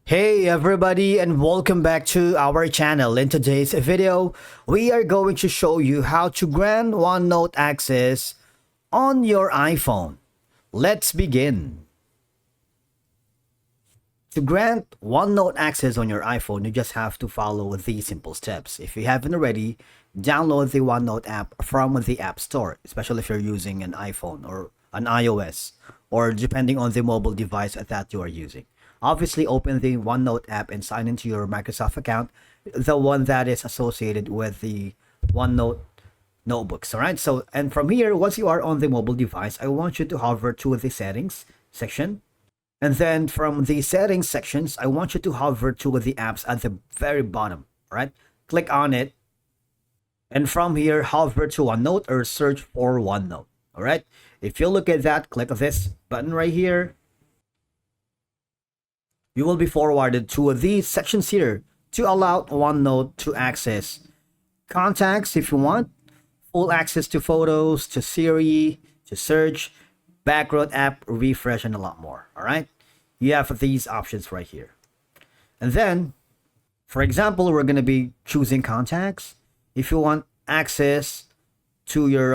Hey everybody, and welcome back to our channel. In today's video, we are going to show you how to grant OneNote access on your iPhone. Let's begin. To grant OneNote access on your iPhone, you just have to follow these simple steps. If you haven't already, download the OneNote app from the App Store, especially if you're using an iPhone or an iOS, or depending on the mobile device that you are using. Obviously, open the OneNote app and sign into your Microsoft account, the one that is associated with the OneNote notebooks. All right. So, and from here, once you are on the mobile device, I want you to hover to the settings section. And then from the settings sections, I want you to hover to the apps at the very bottom. All right. Click on it. And from here, hover to OneNote or search for OneNote. All right. If you look at that, click this button right here. You will be forwarded to these sections here to allow OneNote to access contacts if you want, full access to photos, to Siri, to search, background app, refresh, and a lot more. All right. You have these options right here. And then, for example, we're going to be choosing contacts. If you want access to your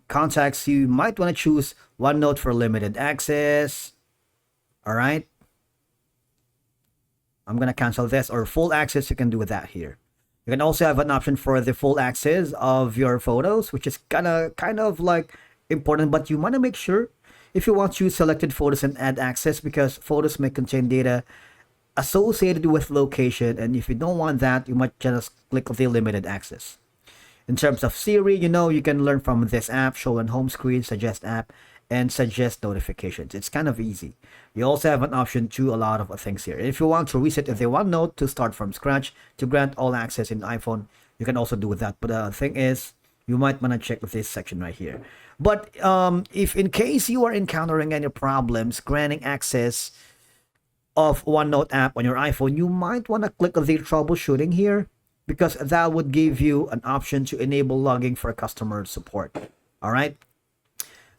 contacts, you might want to choose OneNote for limited access. All right. I'm going to cancel this, or full access. You can do that here. You can also have an option for the full access of your photos, which is kind of like important, but you want to make sure if you want to use selected photos and add access, because photos may contain data associated with location, and if you don't want that, you might just click the limited access. In terms of Siri, you can learn from this app, show on home screen, suggest app, and suggest notifications. It's kind of easy. You also have an option to a lot of things here. If you want to reset the OneNote to start from scratch to grant all access in iPhone, you can also do that. But the thing is, you might want to check this section right here. But if in case you are encountering any problems granting access of OneNote app on your iPhone, you might want to click the troubleshooting here, because that would give you an option to enable logging for customer support. All right.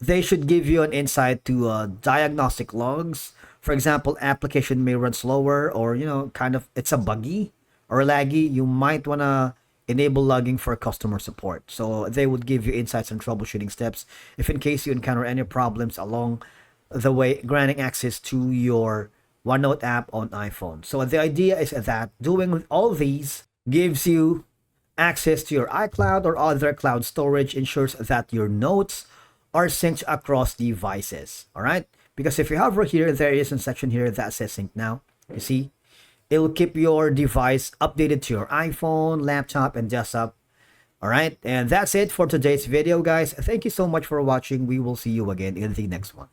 They should give you an insight to diagnostic logs. For example, application may run slower, or kind of it's a buggy or laggy. You might want to enable logging for customer support. So they would give you insights and troubleshooting steps if in case you encounter any problems along the way granting access to your OneNote app on iPhone. So the idea is that doing all these gives you access to your iCloud or other cloud storage, ensures that your notes are synced across devices. All right. Because if you hover here, there is a section here that says sync now. You see, it will keep your device updated to your iPhone, laptop, and desktop. All right. And that's it for today's video, guys. Thank you so much for watching. We will see you again in the next one.